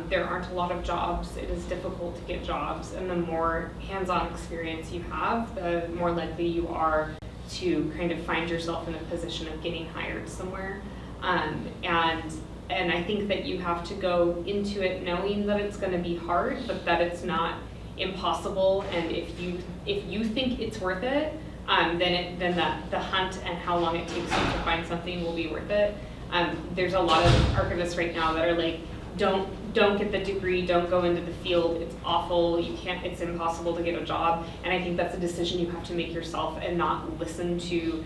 Speaker 4: there aren't a lot of jobs. It is difficult to get jobs, and the more hands-on experience you have, the more likely you are to kind of find yourself in a position of getting hired somewhere. And I think that you have to go into it knowing that it's going to be hard, but that it's not impossible. And if you think it's worth it, then the hunt and how long it takes you to find something will be worth it. There's a lot of archivists right now that are like, don't get the degree, don't go into the field, it's awful, it's impossible to get a job. And I think that's a decision you have to make yourself and not listen to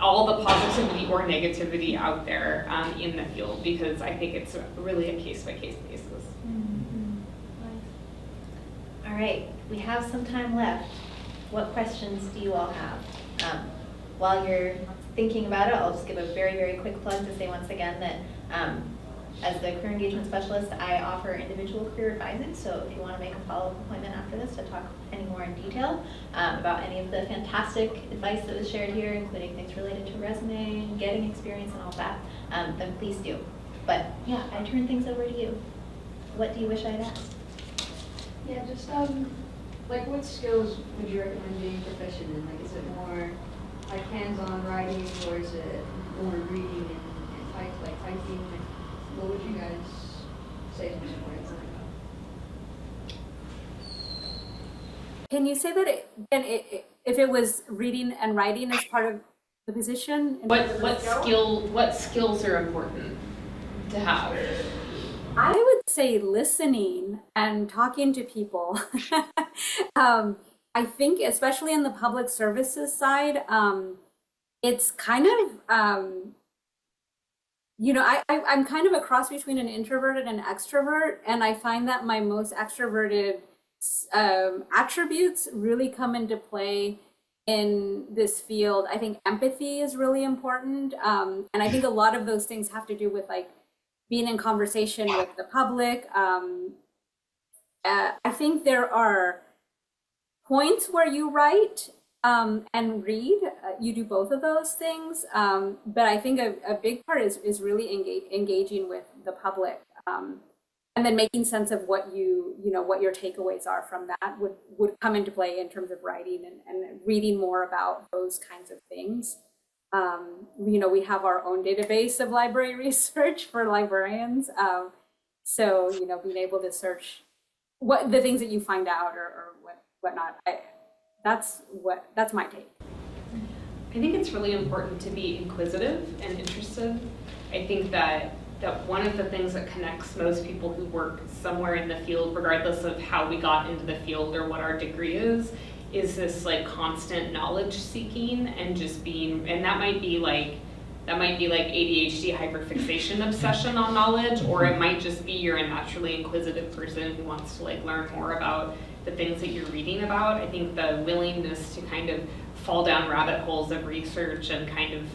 Speaker 4: all the positivity or negativity out there in the field, because I think it's really a case-by-case basis.
Speaker 1: Mm-hmm. All right, we have some time left. What questions do you all have? While you're thinking about it, I'll just give a very, very quick plug to say once again that as the career engagement specialist, I offer individual career advising. So if you want to make a follow-up appointment after this to talk any more in detail about any of the fantastic advice that was shared here, including things related to resume and getting experience and all that, then please do. But yeah, I turn things over to you. What do you wish I'd asked?
Speaker 5: Yeah, just like what skills would you recommend being proficient in? Like, is it more like hands-on writing, or is it more reading and typing? Like, what would you guys say to me more example?
Speaker 2: Can you say that if it was reading and writing as part of the position?
Speaker 4: What skills are important to have?
Speaker 2: I would say listening and talking to people. I think especially in the public services side, it's kind of, I'm kind of a cross between an introverted and extrovert, and I find that my most extroverted attributes really come into play in this field, I think empathy is really important. And I think a lot of those things have to do with like being in conversation with the public. I think there are points where you write and read. You do both of those things. But I think a big part is really engaging with the public. And then making sense of what what your takeaways are from that would come into play in terms of writing and reading more about those kinds of things. We have our own database of library research for librarians. So, being able to search what the things that you find out or whatnot, that's my take.
Speaker 4: I think it's really important to be inquisitive and interested. I think that one of the things that connects most people who work somewhere in the field, regardless of how we got into the field or what our degree is this like constant knowledge seeking and just being, and that might be like ADHD hyperfixation obsession on knowledge, or it might just be you're a naturally inquisitive person who wants to like learn more about the things that you're reading about. I think the willingness to kind of fall down rabbit holes of research and kind of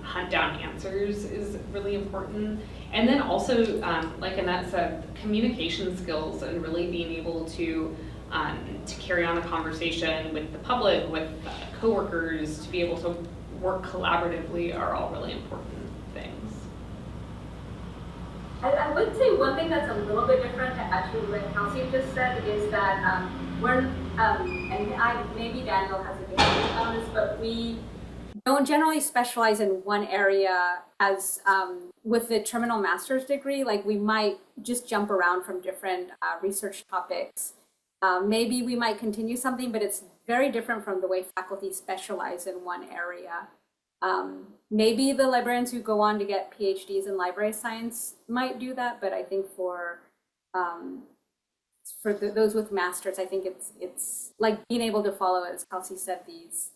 Speaker 4: hunt down answers is really important. And then also, like Annette said, communication skills and really being able to carry on a conversation with the public, with coworkers, to be able to work collaboratively are all really important things.
Speaker 2: I would say one thing that's a little bit different to actually what Kelsey just said is that maybe Daniel has a different on this, but we don't generally specialize in one area as with the terminal master's degree. Like we might just jump around from different research topics. Maybe we might continue something, but it's very different from the way faculty specialize in one area. Maybe the librarians who go on to get PhDs in library science might do that, but I think for those with masters, I think it's like being able to follow, as Kelsey said, these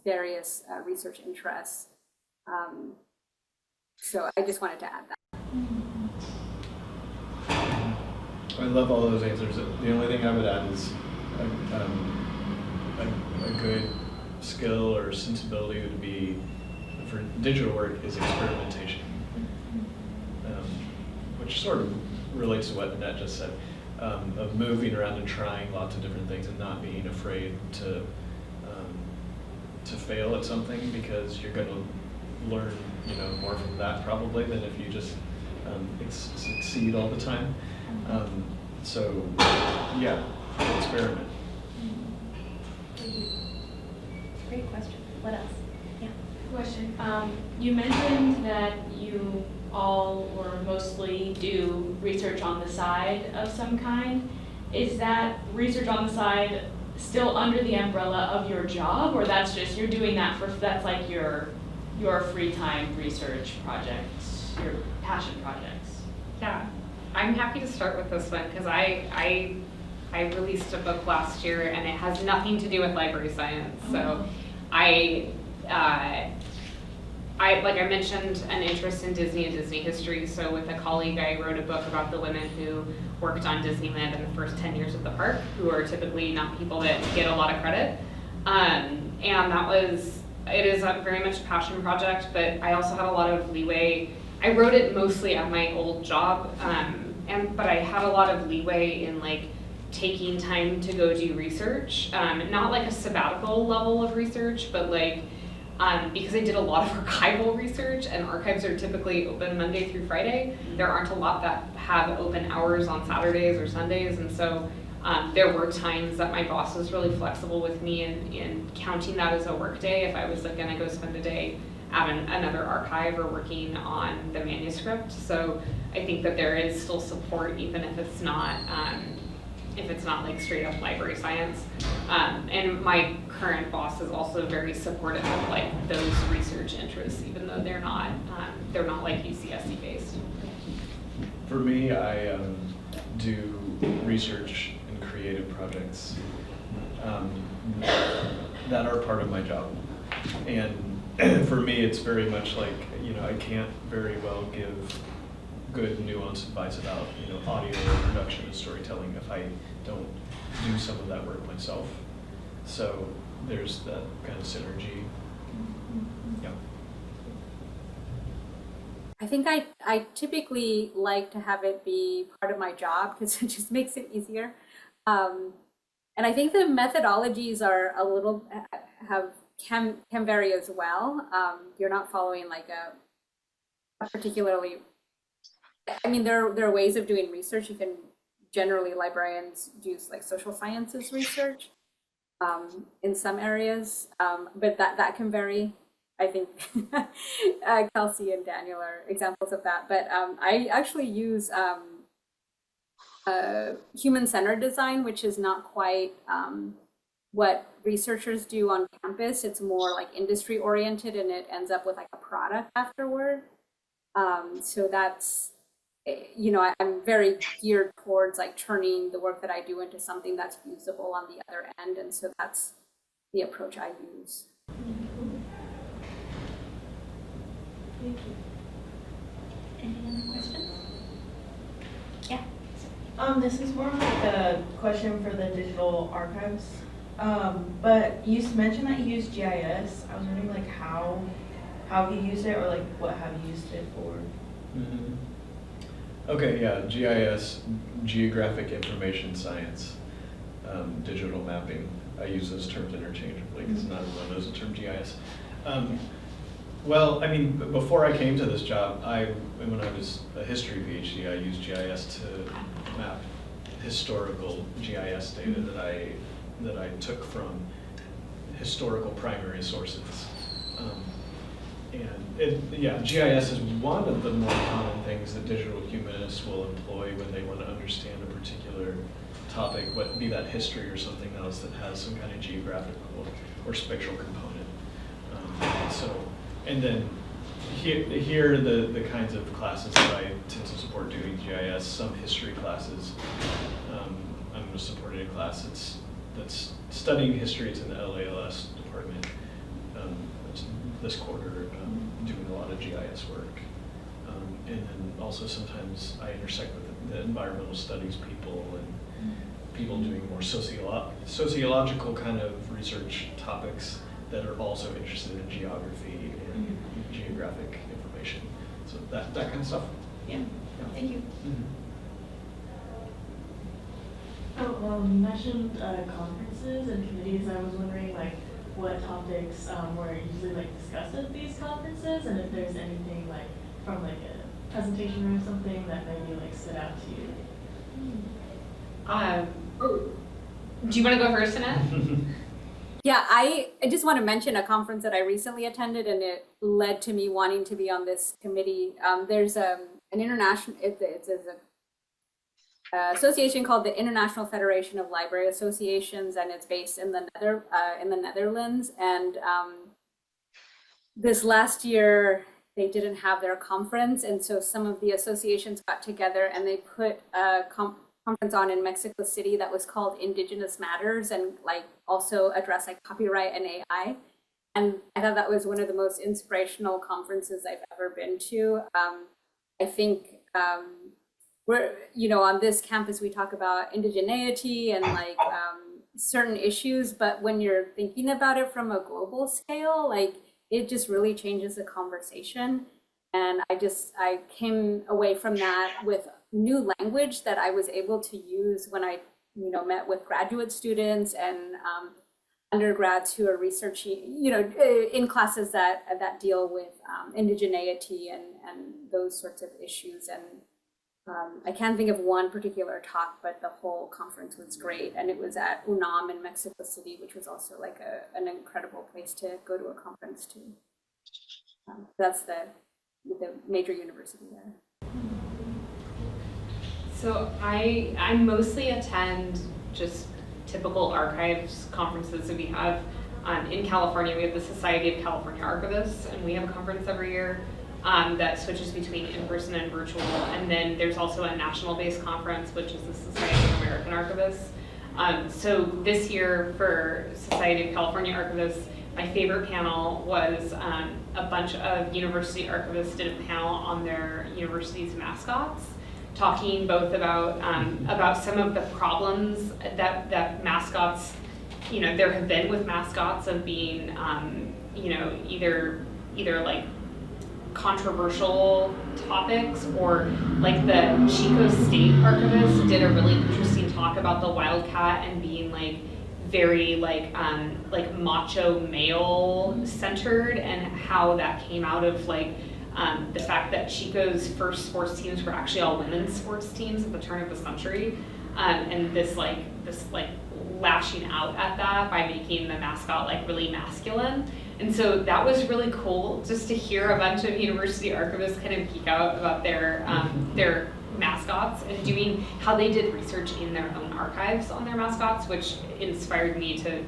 Speaker 2: various research interests. So I just wanted to add that.
Speaker 3: I love all those answers. The only thing I would add is a good skill or sensibility would be for digital work is experimentation, which sort of relates to what Annette just said, of moving around and trying lots of different things and not being afraid to fail at something, because you're going to learn more from that probably than if you just succeed all the time. So yeah, experiment.
Speaker 1: Great question. What else? Yeah.
Speaker 6: Question. You mentioned that you all or mostly do research on the side of some kind. Is that research on the side still under the umbrella of your job, or that's just you're doing that's like your free time research projects, your passion projects?
Speaker 4: Yeah, I'm happy to start with this one because I released a book last year and it has nothing to do with library science. So I like I mentioned an interest in Disney and Disney history. So with a colleague, I wrote a book about the women who worked on Disneyland in the first 10 years of the park, who are typically not people that get a lot of credit. And it is very much a passion project, but I also had a lot of leeway. I wrote it mostly at my old job, but I had a lot of leeway in like taking time to go do research, not like a sabbatical level of research, but like because I did a lot of archival research, and archives are typically open Monday through Friday. There aren't a lot that have open hours on Saturdays or Sundays, and so there were times that my boss was really flexible with me in counting that as a work day if I was like gonna go spend a day at another archive or working on the manuscript. So I think that there is still support even if it's not like straight up library science. And my current boss is also very supportive of like those research interests, even though they're not like UCSC based.
Speaker 3: For me, I do research and creative projects that are part of my job. And for me, it's very much like, I can't very well give good nuanced advice about, audio production and storytelling if I don't do some of that work myself. So there's that kind of synergy. Yeah.
Speaker 2: I think I typically like to have it be part of my job because it just makes it easier. And I think the methodologies are a little can vary as well. You're not following like a particularly. I mean, there are ways of doing research. You can generally librarians use like social sciences research in some areas, but that can vary. I think Kelsey and Daniel are examples of that. But I actually use human-centered design, which is not quite what researchers do on campus. It's more like industry-oriented, and it ends up with like a product afterward. So that's, you know, I'm very geared towards like turning the work that I do into something that's usable on the other end. And so that's the approach I use.
Speaker 6: Thank you.
Speaker 1: Any other questions? Yeah.
Speaker 7: This is more of like a question for the digital archives. But you mentioned that you use GIS. I was wondering like how have you used it, or like what have you used it for?
Speaker 3: Mm-hmm. Okay, yeah, GIS, Geographic Information Science, digital mapping. I use those terms interchangeably because not everyone knows the term GIS. Well, I mean, before I came to this job, when I was a history PhD, I used GIS to map historical GIS data that I took from historical primary sources. GIS is one of the more common things that digital humanists will employ when they want to understand a particular topic, be that history or something else that has some kind of geographical or spatial component. And then here are the kinds of classes that I tend to support doing GIS. Some history classes. I'm supporting a class that's studying history. It's in the LALS department. This quarter, doing a lot of GIS work. And then also sometimes I intersect with the environmental studies people and people doing more sociological kind of research topics that are also interested in geography and geographic information. So that kind of stuff.
Speaker 1: Yeah. Thank you.
Speaker 7: You mentioned conferences and committees. I was wondering like what topics were usually like discussed at these conferences, and if there's anything like from like a presentation or something that maybe like stood out to you.
Speaker 4: Do you want to go first, Annette?
Speaker 2: Yeah, I just want to mention a conference that I recently attended, and it led to me wanting to be on this committee. There's an international, it's a association called the International Federation of Library Associations, and it's based in the Netherlands. And this last year, they didn't have their conference, and so some of the associations got together and they put a conference on in Mexico City that was called Indigenous Matters, and like also address like copyright and AI. And I thought that was one of the most inspirational conferences I've ever been to. I think we're, you know, on this campus we talk about indigeneity and like certain issues, but when you're thinking about it from a global scale, like it just really changes the conversation. And I came away from that with new language that I was able to use when I, you know, met with graduate students and undergrads who are researching, you know, in classes that deal with indigeneity and those sorts of issues. And I can't think of one particular talk, but the whole conference was great. And it was at UNAM in Mexico City, which was also like an incredible place to go to a conference to. That's the major university there.
Speaker 4: So I mostly attend just typical archives conferences that we have. In California, we have the Society of California Archivists, and we have a conference every year that switches between in-person and virtual. And then there's also a national-based conference, which is the Society of American Archivists. So this year for Society of California Archivists, my favorite panel was a bunch of university archivists did a panel on their university's mascots, talking both about some of the problems that mascots you know, there have been with mascots of being, you know, either like controversial topics, or like the Chico State archivist did a really interesting talk about the wildcat and being like very like macho male centered, and how that came out of like the fact that Chico's first sports teams were actually all women's sports teams at the turn of the century, and this lashing out at that by making the mascot like really masculine. And so that was really cool, just to hear a bunch of university archivists kind of geek out about their mascots, and doing how they did research in their own archives on their mascots, which inspired me to,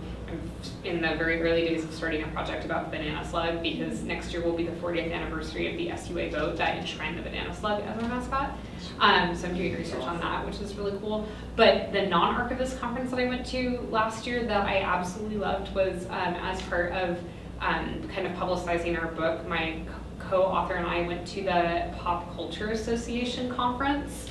Speaker 4: in the very early days of starting a project about the banana slug, because next year will be the 40th anniversary of the SUA vote that enshrined the banana slug as our mascot. So I'm doing research on that, which is really cool. But the non-archivist conference that I went to last year that I absolutely loved was as part of kind of publicizing our book. My co-author and I went to the Pop Culture Association conference,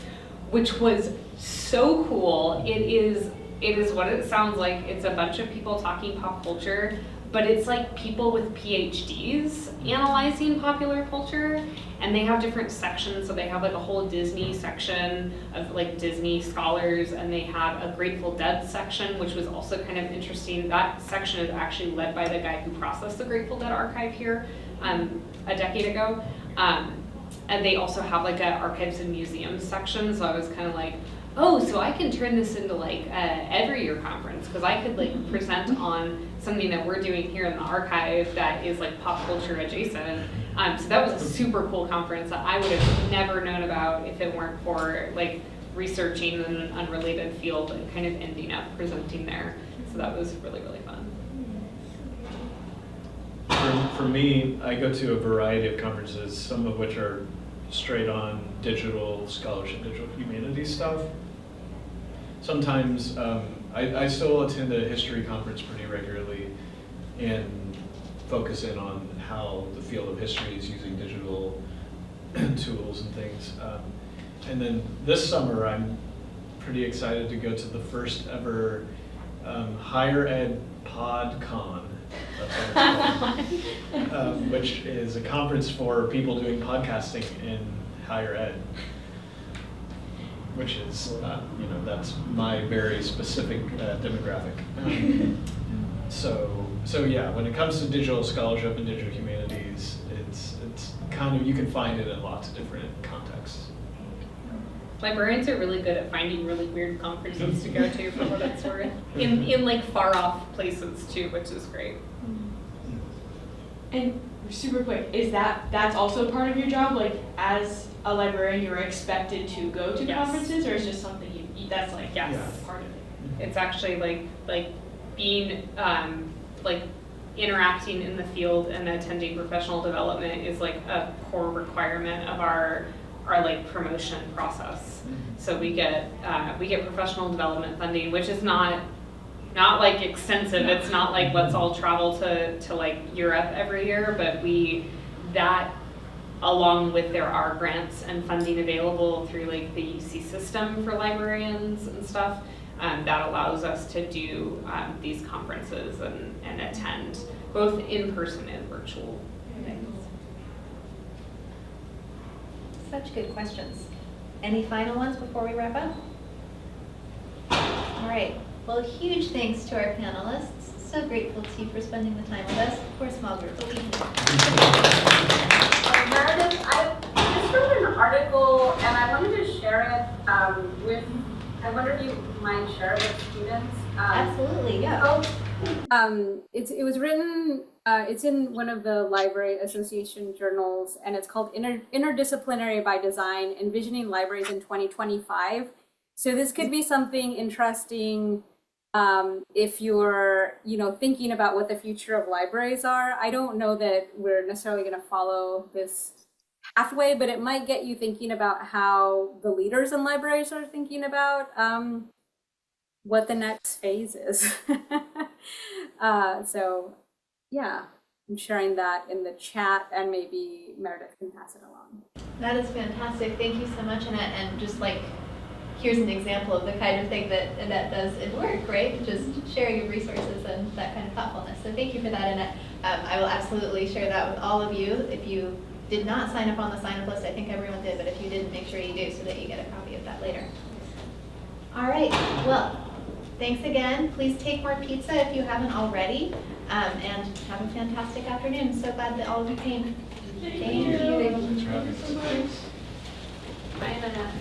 Speaker 4: which was so cool. It is what it sounds like. It's a bunch of people talking pop culture, but it's like people with PhDs analyzing popular culture, and they have different sections. So they have like a whole Disney section of like Disney scholars, and they have a Grateful Dead section, which was also kind of interesting. That section is actually led by the guy who processed the Grateful Dead archive here a decade ago. And they also have like a archives and museums section. So I was kind of like, oh, so I can turn this into like every year conference, because I could like present on something that we're doing here in the archive that is like pop culture adjacent. So that was a super cool conference that I would have never known about if it weren't for like researching in an unrelated field and kind of ending up presenting there. So that was really, really fun.
Speaker 3: For me, I go to a variety of conferences, some of which are straight on digital scholarship, digital humanities stuff. Sometimes I still attend a history conference pretty regularly and focus in on how the field of history is using digital tools and things. And then this summer, I'm pretty excited to go to the first ever Higher Ed PodCon. That's what it's called. Which is a conference for people doing podcasting in higher ed, which is, that's my very specific demographic. So yeah, when it comes to digital scholarship and digital humanities, it's kind of, you can find it in lots of different contexts.
Speaker 4: Librarians are really good at finding really weird conferences to go to, for what it's worth, in like far off places too, which is great.
Speaker 6: And super quick, is that's also part of your job? Like as a librarian, you're expected to go to
Speaker 4: Yes.
Speaker 6: conferences, or is just something that's like
Speaker 4: Yes.
Speaker 6: part of it?
Speaker 4: It's actually like being like interacting in the field and attending professional development is like a core requirement of our like promotion process. So we get professional development funding, which is not like extensive. It's not like let's all travel to like Europe every year, but that along with there are grants and funding available through like the UC system for librarians and stuff, that allows us to do these conferences and attend both in person and virtual things.
Speaker 1: Such good questions. Any final ones before we wrap up? All right. Well, huge thanks to our panelists. So grateful to you for spending the time with us. We're a small group, but we can do it.
Speaker 2: Meredith, I just wrote an article and I wanted to share it I wonder if you might share it with students.
Speaker 1: Absolutely, yeah.
Speaker 2: It was written, it's in one of the Library Association journals, and it's called Interdisciplinary by Design, Envisioning Libraries in 2025. So this could be something interesting if you're, thinking about what the future of libraries are. I don't know that we're necessarily going to follow this pathway, but it might get you thinking about how the leaders in libraries are thinking about what the next phase is. So yeah, I'm sharing that in the chat, and maybe Meredith can pass it along.
Speaker 1: That is fantastic. Thank you so much, Annette. And just like here's an example of the kind of thing that Annette does in work, right? Just sharing of resources and that kind of thoughtfulness. So thank you for that, Annette. I will absolutely share that with all of you. If you did not sign up on the sign-up list, I think everyone did, but if you didn't, make sure you do so that you get a copy of that later. All right, well, thanks again. Please take more pizza if you haven't already, and have a fantastic afternoon. So glad that all of you came. Thank you.
Speaker 3: Thanks for having us.
Speaker 1: Bye, Annette.